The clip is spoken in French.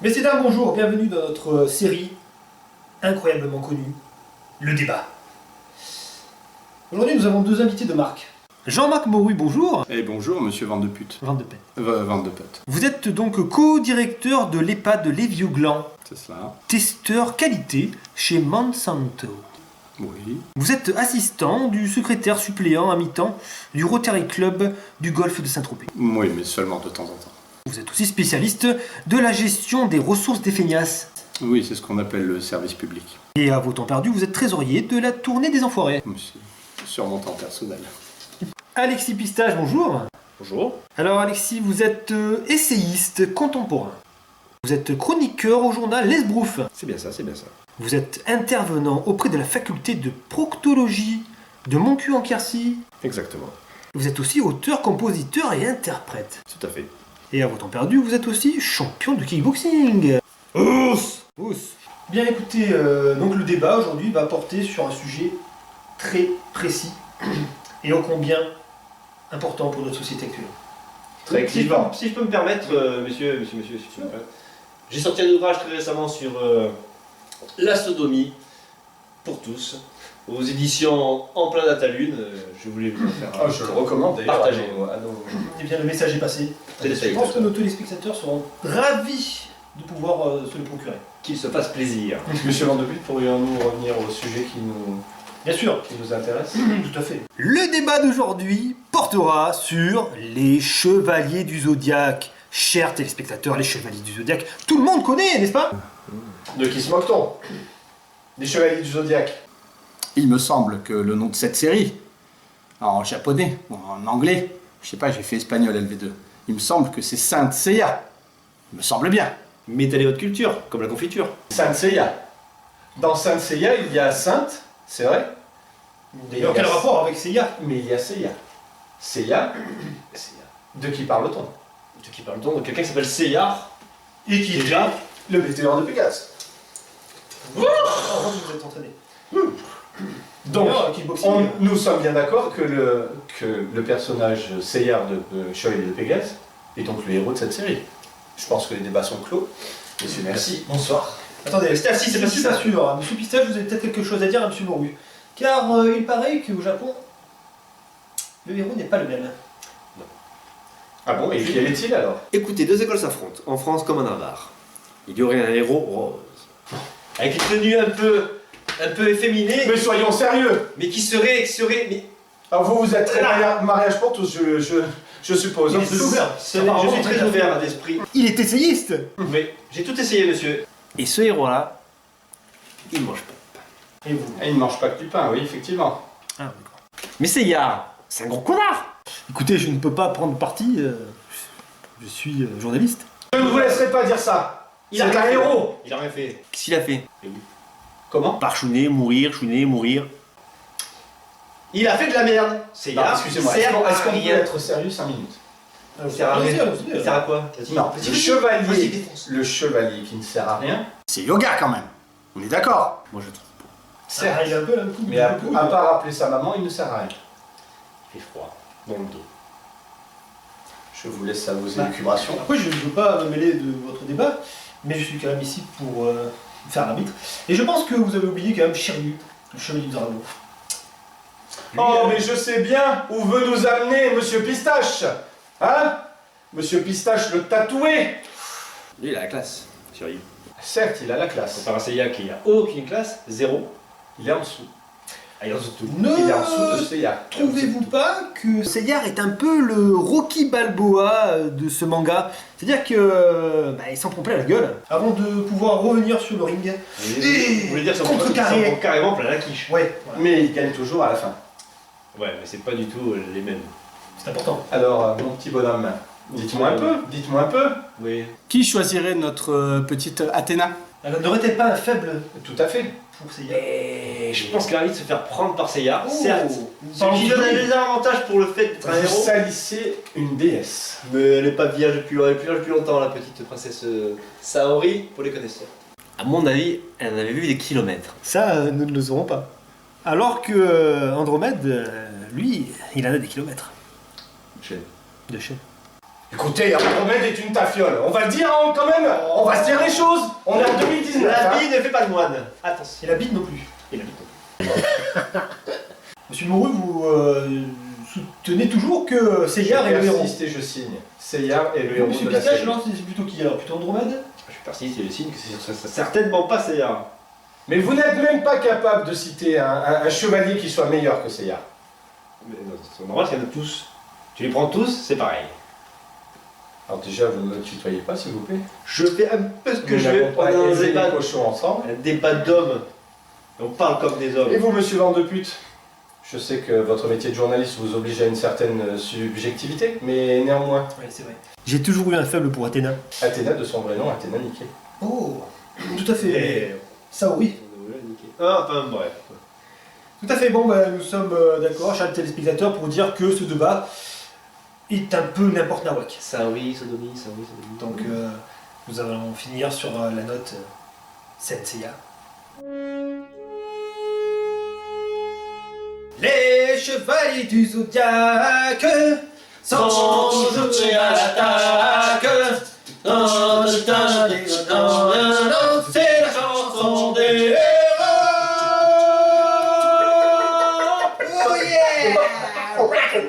Messieurs, dames, bonjour, bienvenue dans notre série incroyablement connue, Le Débat. Aujourd'hui, nous avons deux invités de marque. Jean-Marc Maury, bonjour. Et bonjour, monsieur Van de Pute. Van de Pet. Van de Pet. Vous êtes donc co-directeur de l'EHPAD Les Vieux Glands, C'est cela. testeur qualité chez Monsanto. Oui. Vous êtes assistant du secrétaire suppléant à mi-temps du Rotary Club du Golfe de Saint-Tropez. Oui, mais seulement de temps en temps. Vous êtes aussi spécialiste de la gestion des ressources des feignasses. Oui, c'est ce qu'on appelle le service public. Et à vos temps perdus, vous êtes trésorier de la tournée des Enfoirés. C'est sur mon temps personnel. Alexis Pistache, bonjour. Bonjour. Alors Alexis, vous êtes essayiste contemporain. Vous êtes chroniqueur au journal L'Esbrouf. C'est bien ça, c'est bien ça. Vous êtes intervenant auprès de la faculté de proctologie de Montcuq-en-Quercy. Exactement. Vous êtes aussi auteur, compositeur et interprète. Tout à fait. Et à vos temps perdus, vous êtes aussi champion de kickboxing. Ous. Bien écoutez, donc le débat aujourd'hui va porter sur un sujet très précis et ô combien important pour notre société actuelle. Très clivant. Si je peux me permettre, monsieur, si je peux me permettre, j'ai sorti un ouvrage très récemment sur la sodomie pour tous, aux éditions En plein Datalune. Je voulais vous le faire. Je le recommande d'ailleurs. Partagez. Eh bien, le message est passé. Je pense que nos téléspectateurs seront ravis de pouvoir se le procurer. Qu'il se fasse plaisir. Monsieur Van de Pute, pourrions-nous revenir au sujet qui Bien sûr. nous intéresse? Tout à fait. Le débat d'aujourd'hui portera sur les chevaliers du zodiaque. Chers téléspectateurs, les chevaliers du zodiaque, tout le monde connaît, n'est-ce pas? De qui se moque-t-on? Des chevaliers du zodiaque. Il me semble que le nom de cette série, en japonais ou en anglais, je sais pas, j'ai fait espagnol LV2, il me semble que c'est Saint Seiya. Il me semble bien. Mettez votre culture, comme la confiture. Saint Seiya. Dans Saint Seiya, il y a Sainte, c'est vrai. D'ailleurs, quel rapport avec Seiya? Mais il y a Seiya. Seiya, de qui parle-t-on? De qui parle-t-on? De quelqu'un qui s'appelle Seyar. Et qui est Déjà. Le météore de Pégase. vous êtes entraîné. Donc, D'ailleurs, kickboxing, nous sommes bien d'accord que le personnage Seyar de Chevalier de Pégase est donc le héros de cette série. Je pense que les débats sont clos. Monsieur, merci. Bonsoir. Attendez, Restez assis, c'est je pas suis ça. pas sûr. Monsieur Pistache, vous avez peut-être quelque chose à dire à Monsieur Moru. Car il paraît qu'au Japon, le héros n'est pas le même. Ah bon, et quel est-il alors? Écoutez, deux écoles s'affrontent, en France comme en Navarre. Il y aurait un héros rose. Avec une tenue un peu efféminée, Mais soyons sérieux. mais qui serait, mais... Alors vous êtes très mariage pour tous, je suppose. Il est ouvert. Je suis très ouvert d'esprit. Il est essayiste. Mais j'ai tout essayé, monsieur. Et ce héros-là, il mange pas. Et vous? Et il ne mange pas que du pain, oui, effectivement. Ah, d'accord. Mais Seyar, c'est un gros connard. Écoutez, je ne peux pas prendre parti. Je suis journaliste. Je ne vous laisserai pas dire ça. Il a C'est un rien fait. héros. Il a rien fait. Qu'est-ce qu'il a fait? Comment? Par chouiner, mourir. Il a fait de la merde. Non, Seyar, excusez-moi, il sert à est-ce qu'on peut rien. être sérieux 5 minutes? Il sert à rien. Il sert à quoi? Non, Vas-y, le vas-y, chevalier, défonce. le chevalier qui ne sert à rien, C'est yoga quand même. On est d'accord. Moi je trouve pas. certes, il a un peu la mais à part appeler sa maman, il ne sert à rien. Il fait froid. Dans le dos. Je vous laisse à vos élucubrations. Après, je ne veux pas me mêler de votre débat, mais je suis quand même ici pour faire l'arbitre. Et je pense que vous avez oublié quand même Shiryu, le chevalier du dragon. Oh, mais je sais bien où veut nous amener Monsieur Pistache. Hein? Monsieur Pistache le tatoué. Lui il a la classe. Sérieux. Certes, il a la classe. Comparé à Seiya qui a aucune classe, zéro. Il est en dessous. Ah, il est en dessous de tout. Il est en dessous de Seiya. Trouvez-vous pas que Seiya est un peu le Rocky Balboa de ce manga? C'est-à-dire que il s'en prend plein la gueule avant de pouvoir revenir sur le ring. Vous voulez dire que ça Contrecarré. prend carrément plein la quiche. Ouais, voilà. Mais il gagne toujours à la fin. Ouais, mais c'est pas du tout les mêmes. C'est important. Alors, mon petit bonhomme, dites-moi un peu, dites-moi un peu. Oui. Qui choisirait notre petite Athéna? Alors, n'aurait-elle pas un faible Tout à fait. pour Seiya? Et je pense qu'il a envie de se faire prendre par Seiya, Oh. certes. Ce qui donne un désavantage pour le fait d'être un Vous héros. salissez une déesse. Mais elle est pas vierge depuis longtemps, la petite princesse Saori, pour les connaisseurs. À mon avis, elle en avait vu des kilomètres. Ça, nous ne le saurons pas. Alors que Andromède, lui, il en a des kilomètres J'ai- de chaîne. Écoutez, Andromède est une tafiole. On va le dire quand même. On va se dire les choses. On est en 2019. La hein. bille ne fait pas de moine. Attention. Et la bite non plus. Et la bille non plus. Monsieur Moreau, vous soutenez toujours que Seyar est le héros. Persiste et je signe. Seyar est le héros Monsieur de la Pistache, série. non, c'est plutôt qui alors? Plutôt Andromède? Je persiste et je signe que c'est certainement pas Seyar. Mais vous n'êtes même pas capable de citer un chevalier qui soit meilleur que Seyar. Mais non, c'est normal, il y en a tous. Tu les prends tous, c'est pareil. Alors déjà, vous ne me tutoyez pas, s'il vous plaît. Je fais un peu ce que Nous je veux. n'avons On pas a un élevé débat, les cochons ensemble. un débat d'hommes. On parle comme des hommes. Et vous, monsieur Vent de pute, je sais que votre métier de journaliste vous oblige à une certaine subjectivité, mais néanmoins, Oui, c'est vrai. J'ai toujours eu un faible pour Athéna. Athéna, de son vrai nom, Athéna Niké. Oh, tout à fait. Et- Saori. Ah, enfin bref. Tout à fait, bon, bah, nous sommes d'accord, chers téléspectateurs, pour dire que ce débat est un peu n'importe nawak. Ça oui, sodomie, ça oui, sodomie. Donc, nous allons finir sur la note Senseiya. Les chevaliers du zodiaque sont jetés à l'attaque. C'est la chanson des héros. Oh yeah! Oh baby!